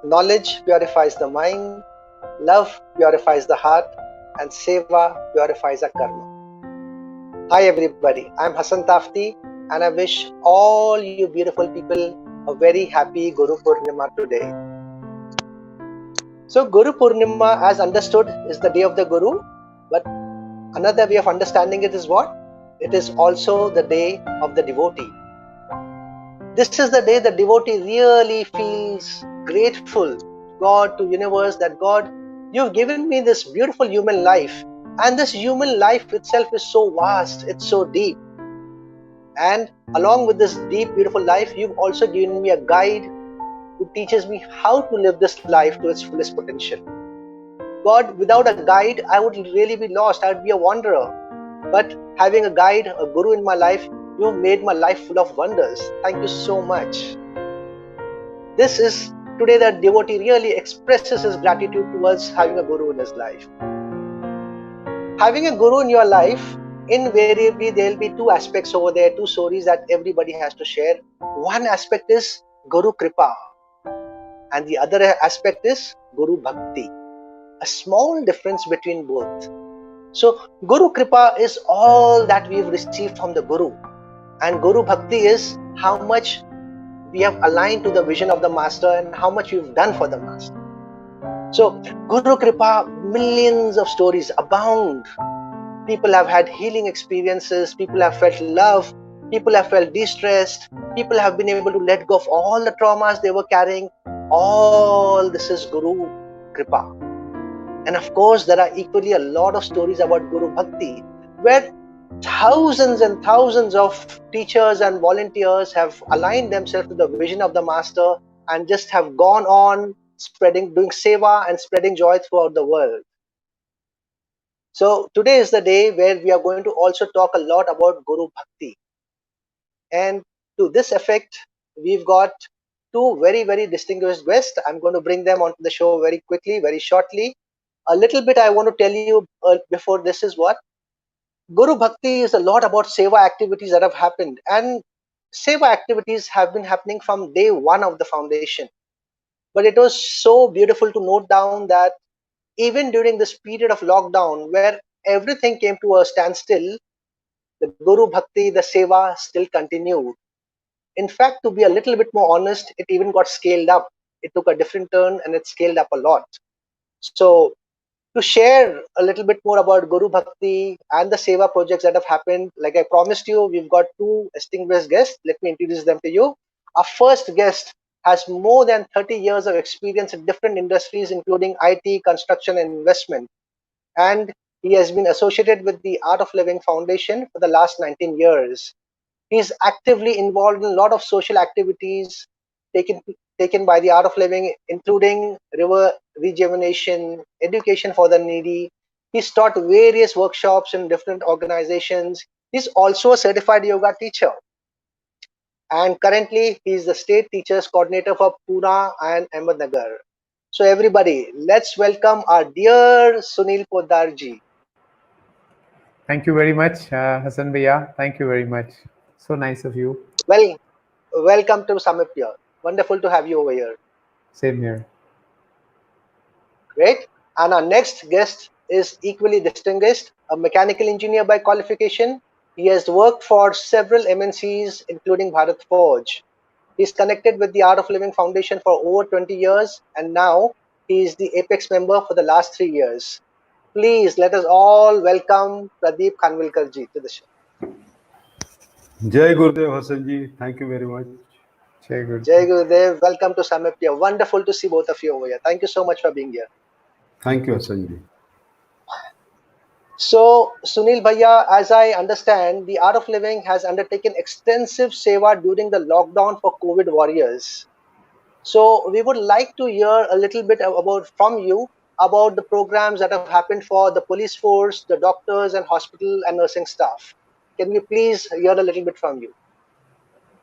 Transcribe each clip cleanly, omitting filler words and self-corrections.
Knowledge purifies the mind, love purifies the heart, and seva purifies our karma. Hi everybody, I'm Hassan Tafti and I wish all you beautiful people a very happy Guru Purnima today. So Guru Purnima, as understood, is the day of the Guru, but another way of understanding it is what? It is also the day of the devotee. This is the day the devotee really feels grateful to God, to universe, that God, you've given me this beautiful human life, and this human life itself is so vast, it's so deep. And along with this deep, beautiful life, you've also given me a guide who teaches me how to live this life to its fullest potential. God, without a guide, I would really be lost. I would be a wanderer. But having a guide, a guru in my life, you've made my life full of wonders. Thank you so much. This is today that devotee really expresses his gratitude towards having a guru in his life. Having a guru in your life, invariably there will be two aspects over there, two stories that everybody has to share. One aspect is Guru Kripa, and the other aspect is Guru Bhakti. A small difference between both. So Guru Kripa is all that we've received from the Guru, and Guru Bhakti is how much we have aligned to the vision of the Master and how much we've done for the Master. So Guru Kripa, millions of stories abound. People have had healing experiences, people have felt love, people have felt distressed, people have been able to let go of all the traumas they were carrying. All this is Guru Kripa. And of course, there are equally a lot of stories about Guru Bhakti, where thousands and thousands of teachers and volunteers have aligned themselves to the vision of the Master and just have gone on doing seva and spreading joy throughout the world. So today is the day where we are going to also talk a lot about Guru Bhakti. And to this effect, we've got two very, very distinguished guests. I'm going to bring them onto the show very quickly, very shortly. A little bit I want to tell you before this is what Guru Bhakti is a lot about seva activities that have happened, and seva activities have been happening from day one of the foundation. But it was so beautiful to note down that even during this period of lockdown, where everything came to a standstill, the Guru Bhakti, the seva still continued. In fact, to be a little bit more honest, it even got scaled up. It took a different turn and it scaled up a lot. So to share a little bit more about Guru Bhakti and the Seva projects that have happened, like I promised you, we've got two distinguished guests. Let me introduce them to you. Our first guest has more than 30 years of experience in different industries, including IT, construction, and investment. And he has been associated with the Art of Living Foundation for the last 19 years. He's actively involved in a lot of social activities taken taken by the Art of Living, including river rejuvenation, education for the needy. He's taught various workshops in different organizations. He's also a certified yoga teacher. And currently, he's the state teachers coordinator for Pune and Ahmednagar. So everybody, let's welcome our dear Sunil Podarji. Thank you very much, Hassan Bhaiya. Thank you very much. So nice of you. Well, welcome to Samipya. Wonderful to have you over here. Same here. Great. And our next guest is equally distinguished, a mechanical engineer by qualification. He has worked for several MNCs, including Bharat Forge. He's connected with the Art of Living Foundation for over 20 years, and now he is the Apex member for the last 3 years. Please let us all welcome Pradeep Khanvilkarji to the show. Jai Gurudev Hassan ji, thank you very much. Jai Gurudev, welcome to Samipya. Wonderful to see both of you over here. Thank you so much for being here. Thank you, Hassan ji. So, Sunil Bhaiya, as I understand, the Art of Living has undertaken extensive seva during the lockdown for COVID warriors. So, we would like to hear a little bit about from you about the programs that have happened for the police force, the doctors, and hospital and nursing staff. Can we please hear a little bit from you?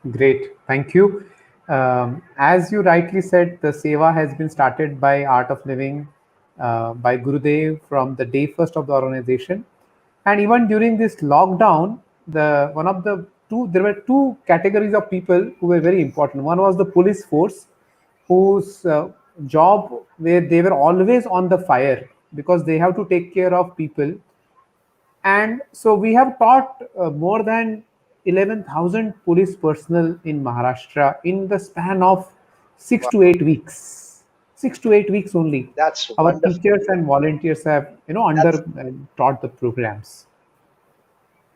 Great. Thank you. As you rightly said, the Seva has been started by Art of Living by Gurudev from the day first of the organization. And even during this lockdown, there were two categories of people who were very important. One was the police force, whose job where they were always on the fire because they have to take care of people. And so we have taught more than 11,000 police personnel in Maharashtra in the span of six Wow, to 8 weeks. 6 to 8 weeks only. that's Our wonderful. teachers and volunteers have, That's taught the programs.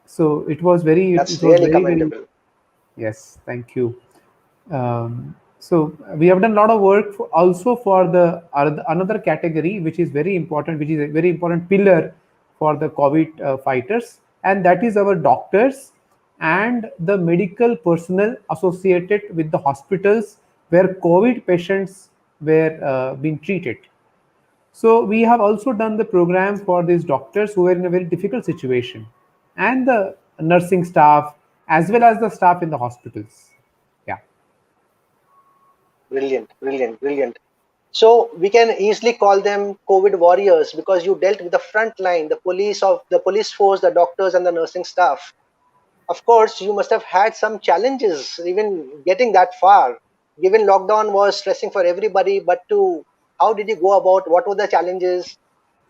So it was very, that's it was really very, very. commendable. Yes, thank you. So we have done a lot of work also for the another category, which is very important, which is a very important pillar for the COVID fighters, and that is our doctors and the medical personnel associated with the hospitals where COVID patients were being treated. So we have also done the program for these doctors who were in a very difficult situation, and the nursing staff as well as the staff in the hospitals. Yeah. Brilliant, brilliant, brilliant. So we can easily call them COVID warriors because you dealt with the front line, the police force, the doctors, and the nursing staff. Of course, you must have had some challenges even getting that far. Given lockdown was stressing for everybody, but to how did you go about? What were the challenges,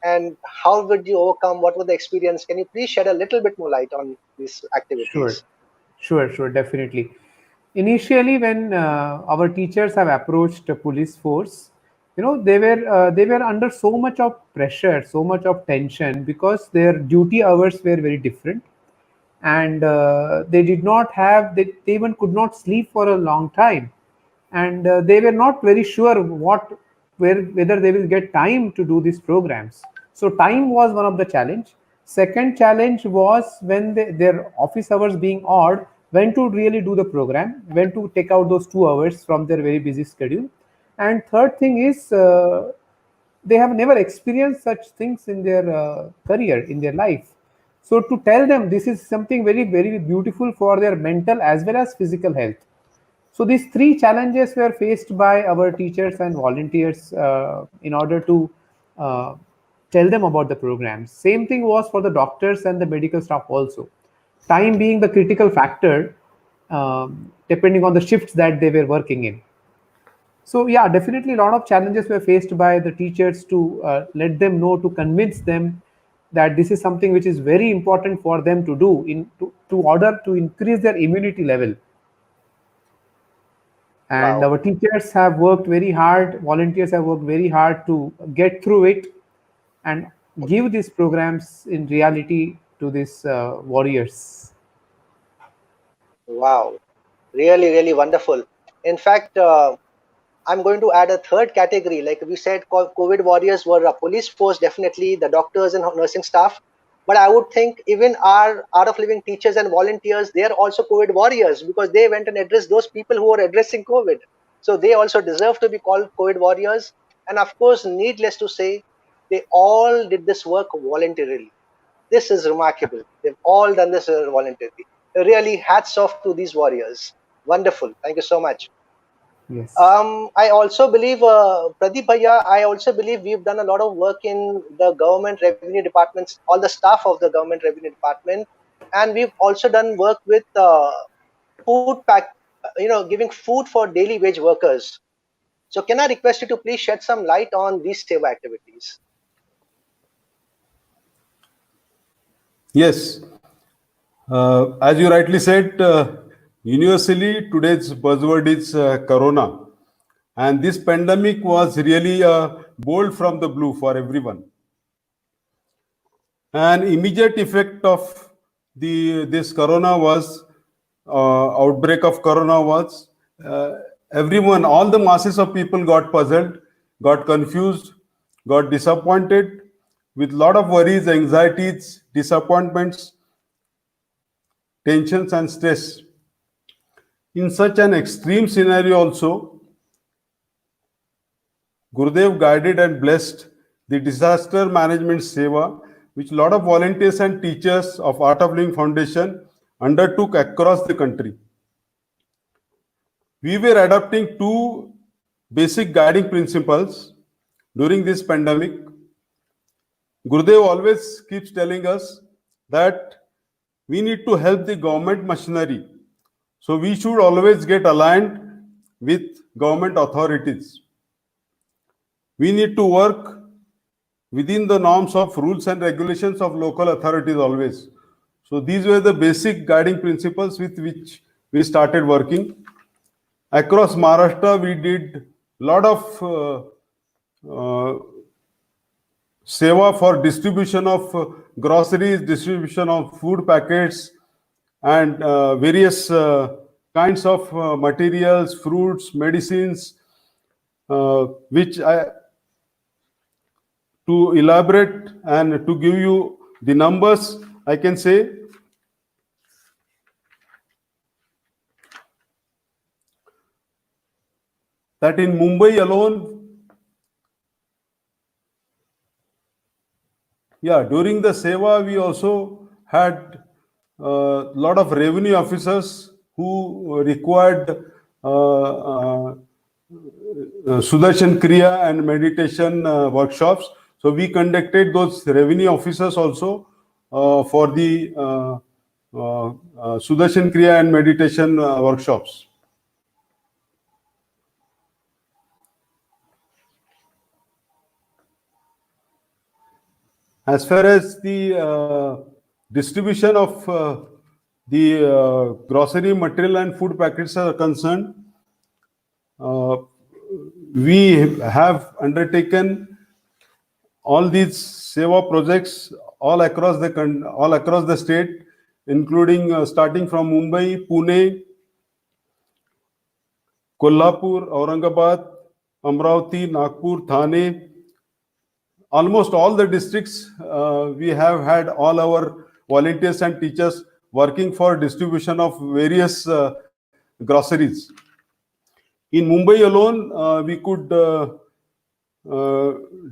and how would you overcome? What was the experience? Can you please shed a little bit more light on these Sure, activities? sure, definitely. Initially, when our teachers have approached the police force, they were under so much of pressure, so much of tension because their duty hours were very different, and they did not have they even could not sleep for a long time, and they were not very sure whether they will get time to do these programs. So time was one of the challenge. Second challenge was when their office hours being odd, when to really do the program, when to take out those 2 hours from their very busy schedule. And third thing is they have never experienced such things in their career, in their life. So to tell them this is something very, very beautiful for their mental as well as physical health. So these three challenges were faced by our teachers and volunteers in order to uh, tell them about the programs. Same thing was for the doctors and the medical staff also. Time being the critical factor, depending on the shifts that they were working in. So yeah, definitely a lot of challenges were faced by the teachers to let them know, to convince them that this is something which is very important for them to do to order to increase their immunity level. And Wow. our teachers have worked very hard, volunteers have worked very hard to get through it and give these programs in reality to these warriors. Wow. Really, really wonderful. In fact, I'm going to add a third category. Like we said, COVID warriors were a police force, definitely the doctors and nursing staff. But I would think even our art of living teachers and volunteers, they are also COVID warriors because they went and addressed those people who are addressing COVID. So they also deserve to be called COVID warriors. And of course, needless to say, they all did this work voluntarily. This is remarkable. They've all done this voluntarily. Really, hats off to these warriors. Wonderful. Thank you so much. Yes. I also believe, Pradeep Bhaiya, I also believe we've done a lot of work in the government revenue departments, all the staff of the government revenue department, and we've also done work with food pack, giving food for daily wage workers. So, can I request you to please shed some light on these seva activities? Yes, as you rightly said, universally today's buzzword is Corona, and this pandemic was really bold from the blue for everyone. An immediate effect of this Corona was outbreak of Corona was everyone, all the masses of people got puzzled, got confused, got disappointed with lot of worries, anxieties, disappointments, tensions and stress. In such an extreme scenario also, Gurudev guided and blessed the disaster management seva, which a lot of volunteers and teachers of Art of Living Foundation undertook across the country. We were adopting two basic guiding principles during this pandemic. Gurudev always keeps telling us that we need to help the government machinery. So we should always get aligned with government authorities. We need to work within the norms of rules and regulations of local authorities always. So these were the basic guiding principles with which we started working. Across Maharashtra, we did a lot of seva for distribution of groceries, distribution of food packets, and various kinds of materials, fruits, medicines, which to elaborate and to give you the numbers, I can say that in Mumbai alone, during the seva, we also had a lot of revenue officers who required Sudarshan Kriya and meditation workshops. So we conducted those revenue officers also for the Sudarshan Kriya and meditation workshops. As far as the distribution of the grocery material and food packets are concerned, we have undertaken all these seva projects all across the state, including starting from Mumbai, Pune, Kolhapur, Aurangabad, Amravati, Nagpur, Thane. Almost all the districts, we have had all our volunteers and teachers working for distribution of various groceries. In Mumbai alone, we could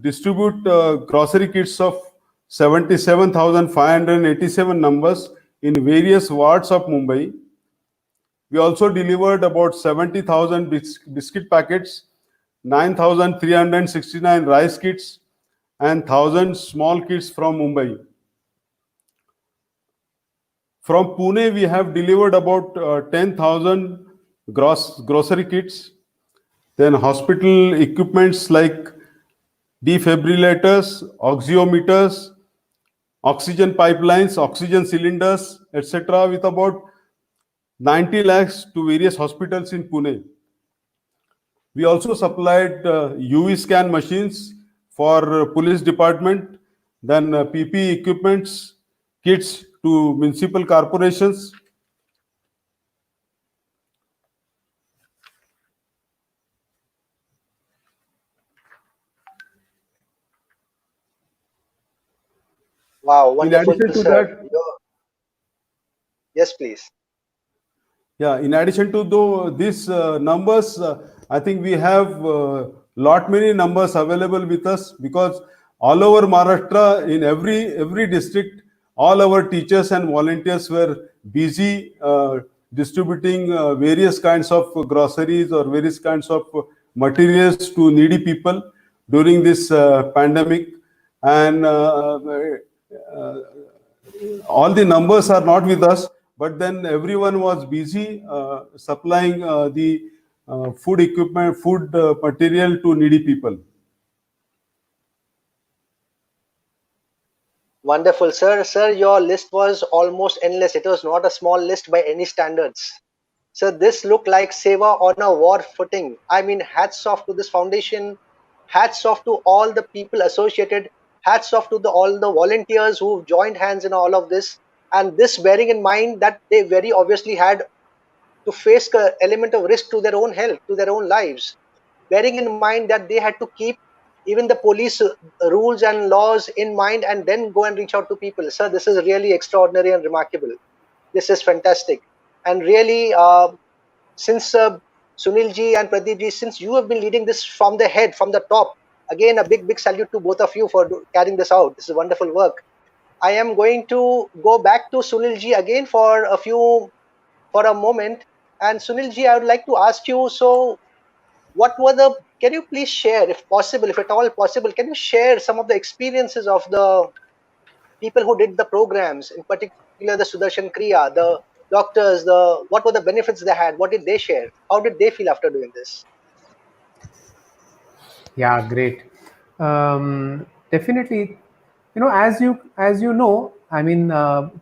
distribute grocery kits of 77,587 numbers in various wards of Mumbai. We also delivered about 70,000 biscuit packets, 9,369 rice kits, and 1,000 small kits from Mumbai. From Pune, we have delivered about 10,000 grocery kits. Then hospital equipments like defibrillators, oxiometers, oxygen pipelines, oxygen cylinders, etc. with about 90 lakhs to various hospitals in Pune. We also supplied UV scan machines for police department, then PPE equipments, kits to municipal corporations. Wow, wonderful, In addition to sir. that, Yes, please. yeah, in addition to these numbers, I think we have lot many numbers available with us, because all over Maharashtra, in every district, all our teachers and volunteers were busy distributing various kinds of groceries or various kinds of materials to needy people during this pandemic. And all the numbers are not with us, but then everyone was busy supplying the food equipment, food material to needy people. Wonderful, sir. Sir, your list was almost endless. It was not a small list by any standards. So this looked like Seva on a war footing. I mean, hats off to this foundation. Hats off to all the people associated. Hats off to all the volunteers who joined hands in all of this. And this bearing in mind that they very obviously had to face an element of risk to their own health, to their own lives. Bearing in mind that they had to keep even the police rules and laws in mind and then go and reach out to people. Sir, this is really extraordinary and remarkable. This is fantastic. And really, since Sunil ji and Pradeep ji, since you have been leading this from the head, from the top, again, a big salute to both of you for carrying this out. This is wonderful work. I am going to go back to Sunil ji again for a moment. And Sunil ji, I would like to ask you, so can you please share, if possible, if at all possible, can you share some of the experiences of the people who did the programs, in particular the Sudarshan Kriya, the doctors, what were the benefits they had? What did they share? How did they feel after doing this? Yeah, great. Definitely, as you know, I mean,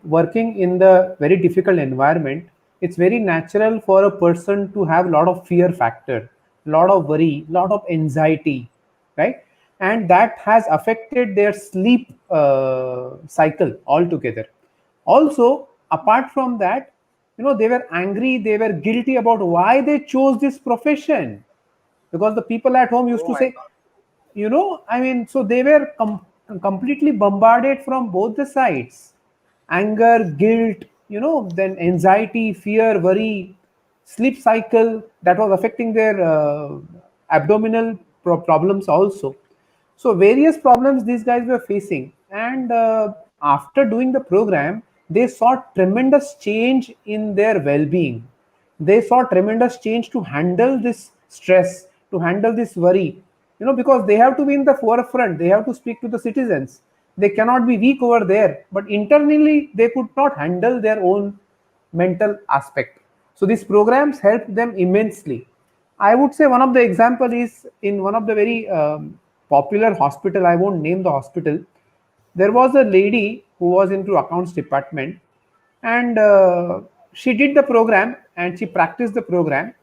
working in the very difficult environment, it's very natural for a person to have a lot of fear factor, lot of worry, lot of anxiety, right? And that has affected their sleep cycle altogether. Also, apart from that, they were angry, they were guilty about why they chose this profession, because the people at home used Oh to my say, I mean, so they were completely bombarded from both the sides: anger, guilt, then anxiety, fear, worry, sleep cycle that was affecting their abdominal problems also. So various problems these guys were facing, and after doing the program, they saw tremendous change in their well-being. They saw tremendous change to handle this stress, to handle this worry. Because they have to be in the forefront, they have to speak to the citizens. They cannot be weak over there, but internally they could not handle their own mental aspect. So these programs helped them immensely. I would say one of the example is in one of the very popular hospital. I won't name the hospital. There was a lady who was into accounts department, and she did the program and she practiced the program.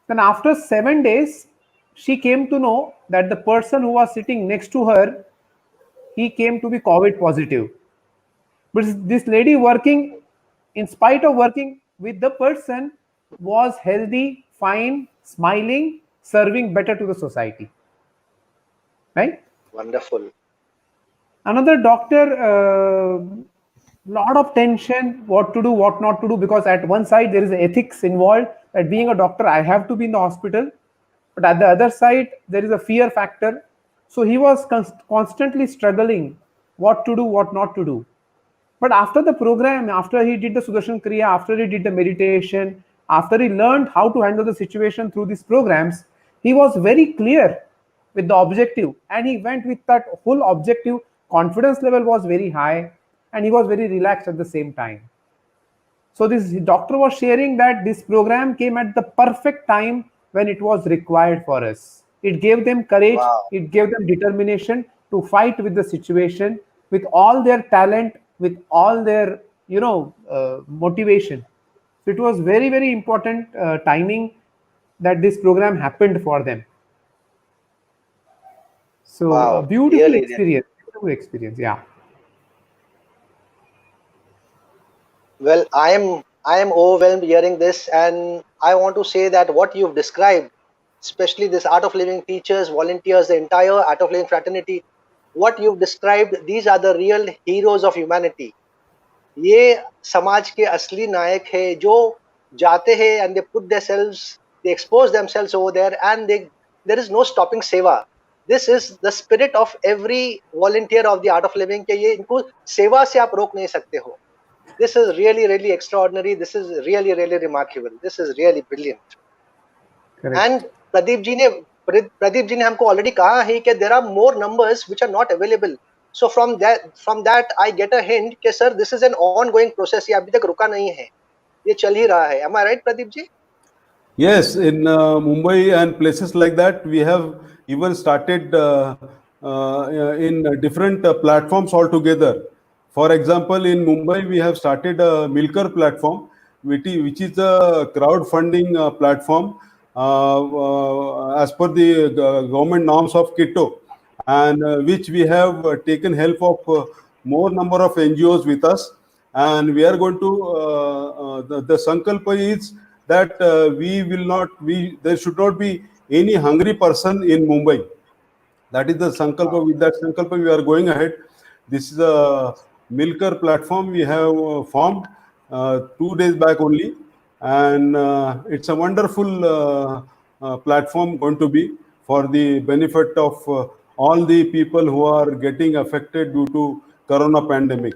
Then after 7 days, she came to know that the person who was sitting next to her, he came to be COVID positive. But this lady working, in spite of working with the person, was healthy, fine, smiling, serving better to the society. Right? Wonderful. Another doctor, lot of tension, what to do, what not to do, because at one side there is ethics involved, that being a doctor, I have to be in the hospital. But at the other side, there is a fear factor. So he was constantly struggling what to do, what not to do. But after the program, after he did the Sudarshan Kriya, after he did the meditation, after he learned how to handle the situation through these programs, he was very clear with the objective, and he went with that whole objective. Confidence level was very high, and he was very relaxed at the same time. So this doctor was sharing that this program came at the perfect time when it was required for us. It gave them courage, Wow. it gave them determination to fight with the situation with all their talent, with all their motivation. So it was very, very important timing that this program happened for them. So a Wow. beautiful Really, really. experience, beautiful experience. Yeah. Well, I am overwhelmed hearing this, and I want to say that what you've described, especially this Art of Living teachers, volunteers, the entire Art of Living fraternity, what you've described, these are the real heroes of humanity. ये समाज के असली नायक है जो जाते हैं and they put themselves, they expose themselves over there, and there is no stopping सेवा. This is the spirit of every volunteer of the Art of Living कि ये इनको सेवा से आप रोक नहीं सकते हो. This is really, really extraordinary. This is really, really remarkable. This is really brilliant. Correct. And Pradeep ji ने हमको already कहा है कि there are more numbers which are not available. So from that I get a hint कि sir, this is an ongoing process. ये अभी तक रुका नहीं है, ये चल ही रहा है. Am I right, Pradeep ji? Yes, in Mumbai and places like that, we have even started in different platforms altogether. For example, in Mumbai, we have started a Milker platform, which is a crowdfunding platform as per the government norms of KITO, and which we have taken help of more number of NGOs with us. And we are going to, the Sankalpa is that there should not be any hungry person in Mumbai. That is the Sankalpa. With that Sankalpa, we are going ahead. This is a Milker platform we have formed 2 days back only. And it's a wonderful platform going to be for the benefit of all the people who are getting affected due to Corona pandemic.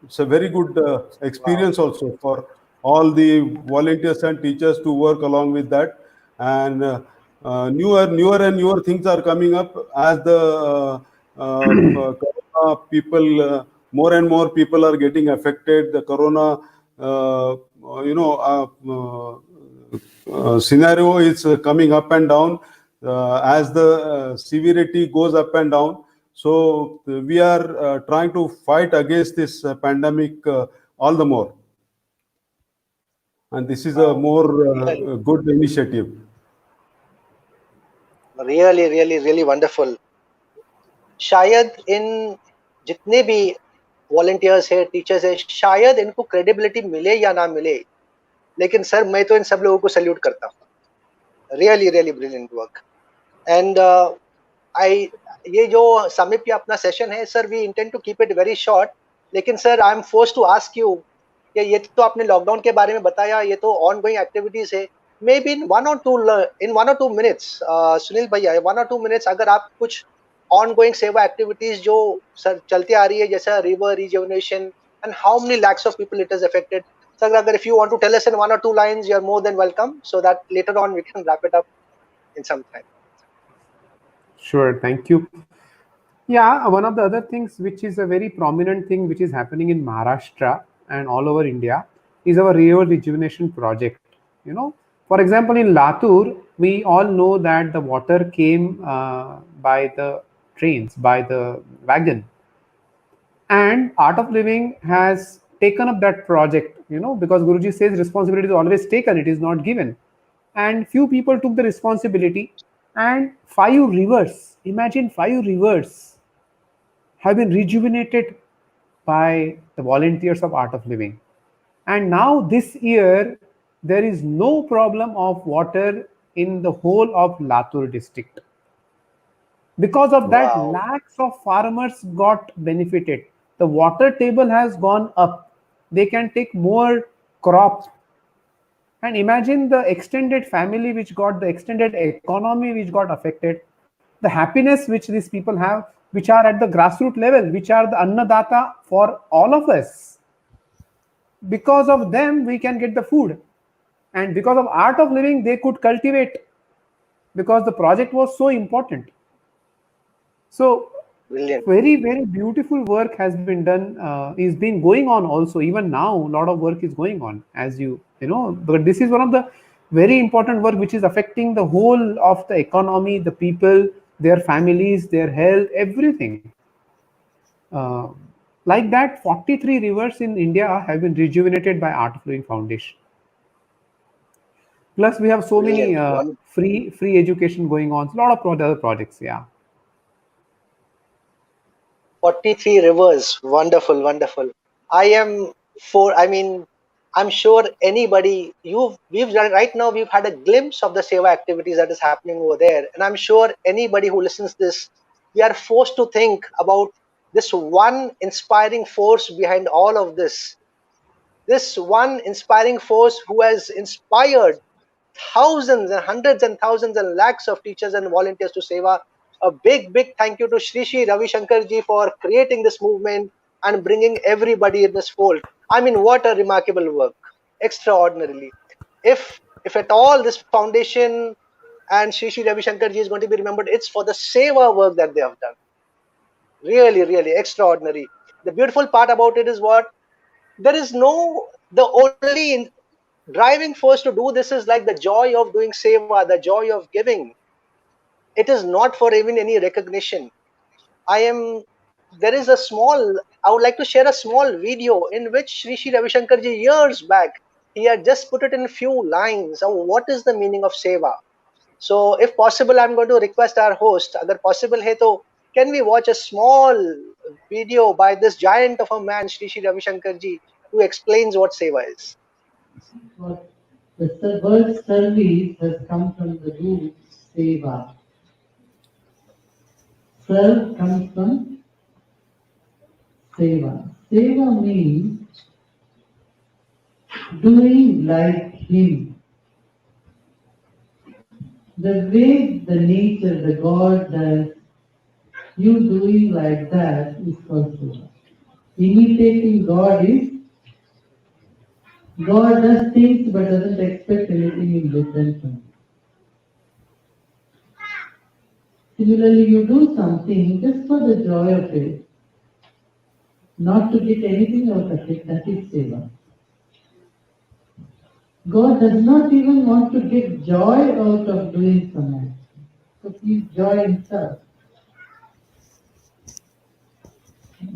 It's a very good experience also for all the volunteers and teachers to work along with that. And newer and newer things are coming up as the corona people, more and more people are getting affected. The corona, scenario is coming up and down. as the severity goes up and down. So we are trying to fight against this pandemic all the more. And this is a more good initiative. Really, really, really wonderful. शायद इन जितने भी volunteers है, teachers है, शायद इनको credibility मिले या ना मिले, लेकिन सर मैं तो इन सब लोगों को सैल्यूट करता हूँ. Really really brilliant work. And ये जो समीप अपना सेशन है sir, we intend to keep it very short, लेकिन sir I am force to ask you कि ये तो आपने लॉकडाउन के बारे में बताया, ये तो ऑन गोइंग एक्टिविटीज है, may be in 1 or 2 minutes, Sunil भैया 1 or 2 minutes अगर आप कुछ ऑन गोइंग सेवा एक्टिविटीज जो सर चलती आ रही है, जैसा river rejuvenation and how many lakhs of people it has affected. Sir अगर if you want to tell us in 1 or 2 lines, you are more than welcome, so that later on we can wrap it up in some time. Sure, thank you. Yeah, one of the other things which is a very prominent thing which is happening in Maharashtra and all over India is our river rejuvenation project. You know, for example, in Latur, we all know that the water came by the trains, by the wagon. And Art of Living has taken up that project, you know, because Guruji says responsibility is always taken, it is not given. And few people took the responsibility, and 5 rivers, imagine 5 rivers have been rejuvenated by the volunteers of Art of Living. And now this year, there is no problem of water in the whole of Latur district. Because of that, Wow. lakhs of farmers got benefited. The water table has gone up. They can take more crop. And imagine the extended family which got, the extended economy which got affected, the happiness which these people have, which are at the grassroots level, which are the Annadata for all of us. Because of them, we can get the food. And because of Art of Living, they could cultivate, because the project was so important. So, Brilliant. very, very beautiful work has been done, is been going on also. Even now, a lot of work is going on, as you know, but this is one of the very important work which is affecting the whole of the economy, the people, their families, their health, everything. Like that, 43 rivers in India have been rejuvenated by Art of Living Foundation. Plus, we have so many free education going on. A lot of other projects, yeah. 43 rivers, wonderful, wonderful. I'm sure anybody, right now we've had a glimpse of the seva activities that is happening over there, and I'm sure anybody who listens to this, we are forced to think about this one inspiring force behind all of this. This one inspiring force who has inspired thousands and hundreds and thousands and lakhs of teachers and volunteers to seva. A big, big thank you to Shri Shri Ravi Shankar ji for creating this movement and bringing everybody in this fold. I mean, what a remarkable work. Extraordinarily. If at all this foundation and Shri Shri Ravi Shankar ji is going to be remembered, it's for the seva work that they have done. Really, really extraordinary. The beautiful part about it is what? There is the only driving force to do this is like the joy of doing seva, the joy of giving. It is not for even any recognition. I would like to share a small video in which Shri Shri Ravi Shankar ji years back, he had just put it in a few lines of what is the meaning of seva. So if possible, I'm going to request our host, agar possible hai to, can we watch a small video by this giant of a man, Shri Shri Ravi Shankar ji, who explains what seva is. The word service has come from the root seva. Serve comes from seva. Seva means doing like him. The way the nature, the God does, you doing like that is called seva. Imitating God is, God does things but doesn't expect anything in return from you. Similarly, you do something just for the joy of it, not to get anything out of it, that is seva. God does not even want to get joy out of doing some action. So he's joy himself.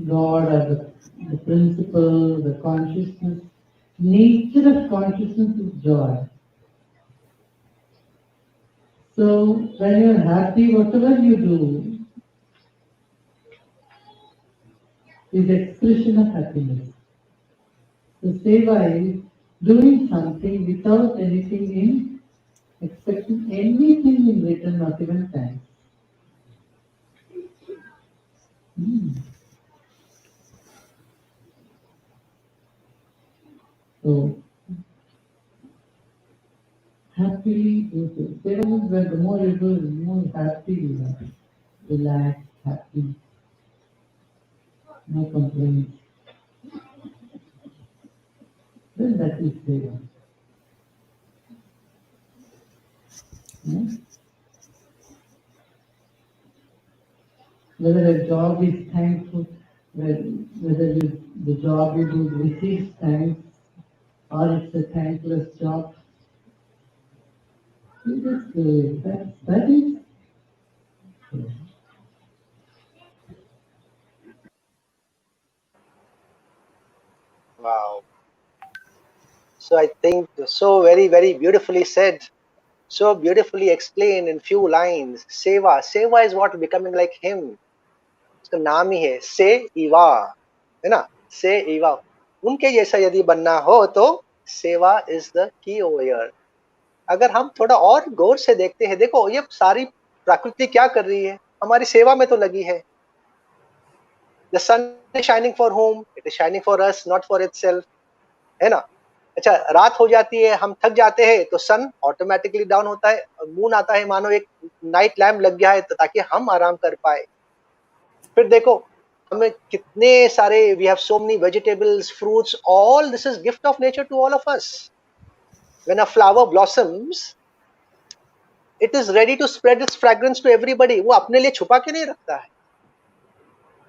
God or the principle, the consciousness, nature of consciousness is joy. So when you're happy, whatever you do is expression of happiness. So seva is doing something without anything in, expecting anything in return, not even thanks. So happily do it. Seva means when the more you do, the more happy you are. Relaxed, happy, no complaints. Then that is seva. Whether a job is thankful, whether the job you do receives thanks, or it's a thankless job, you just do it. That is. Wow. So I think so very, very beautifully said, so beautifully explained in few lines. Seva. Seva is what becoming like him. उसका नाम ही है से इवा, है ना, से इवा. उनके जैसा यदि बनना हो तो सेवा इज द की ओवर. अगर हम थोड़ा और गौर से देखते हैं, देखो ये सारी प्रकृति क्या कर रही है, हमारी सेवा में तो लगी है. The sun is shining for home, it is shining for us, not for itself, है ना. अच्छा, रात हो जाती है, हम थक जाते हैं तो सन ऑटोमेटिकली डाउन होता है, मून आता है, मानो एक नाइट लैम्प लग गया है ताकि हम आराम कर पाए. फिर देखो हमें कितने सारे, we have so many vegetables, fruits, all this is gift of nature to all of us. When a flower blossoms, it is ready to spread its fragrance to everybody. वो अपने लिए छुपा के नहीं रखता है.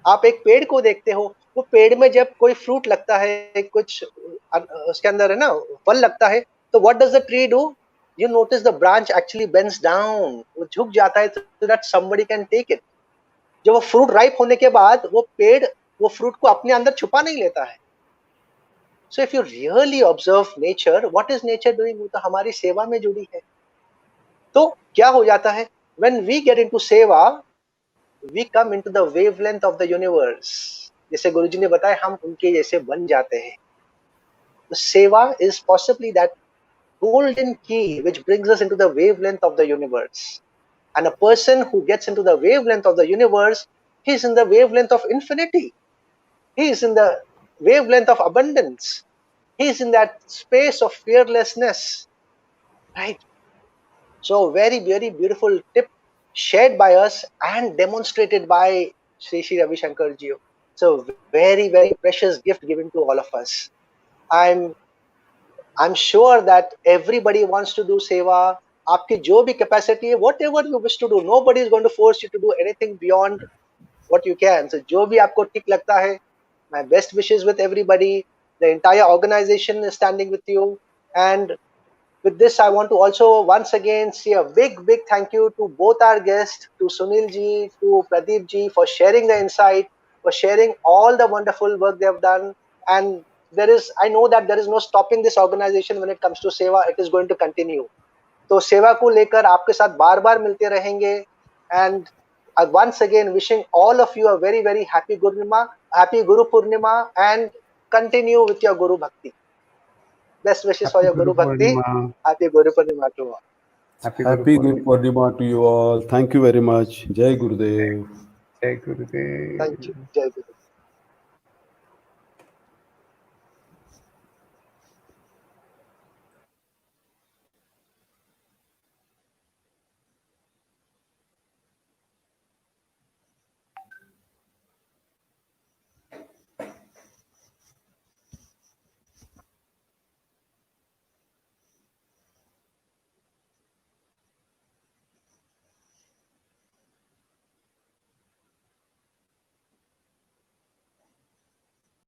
आप एक पेड़ को देखते हो, वो पेड़ में जब कोई फ्रूट लगता है, कुछ उसके अंदर है ना फल लगता है, तो what does the tree do? You notice the branch actually bends down, वो झुक जाता है so that somebody can take it. जब वो फ्रूट राइप होने के बाद वो पेड़ वो फ्रूट को अपने अंदर छुपा नहीं लेता है. So if you really observe nature, what is nature doing? वो तो हमारी सेवा में जुड़ी है. तो क्या हो जाता है, when we get into seva, we come into the wavelength of the universe. जैसे गुरुजी ने बताया, हम उनके जैसे बन जाते हैं. तो सेवा is possibly that golden key which brings us into the wavelength of the universe. And a person who gets into the wavelength of the universe, he is in the wavelength of infinity. He is in the wavelength of abundance. He is in that space of fearlessness. Right? So very, very beautiful tip shared by us and demonstrated by Sri Ravi Shankar Ji. So very, very precious gift given to all of us. I'm sure that everybody wants to do seva. आपकी जो भी capacity है, whatever you wish to do, nobody is going to force you to do anything beyond what you can. So जो भी आपको ठीक लगता है, my best wishes with everybody. The entire organization is standing with you. And with this, I want to also once again say a big, big thank you to both our guests, to Sunil ji, to Pradeep ji, for sharing the insight, for sharing all the wonderful work they have done. And I know that there is no stopping this organization when it comes to seva. It is going to continue. तो सेवा को लेकर आपके साथ बार बार मिलते रहेंगे. And once again wishing all of you a very, very happy Guru Purnima, and continue with your Guru Bhakti. Best wishes for your Guru Bhakti. Happy Guru Purnima to all. Happy Guru Purnima to you all. Thank you very much. Jai Gurudev. Jai Gurudev. Thank you. Jai Gurudev.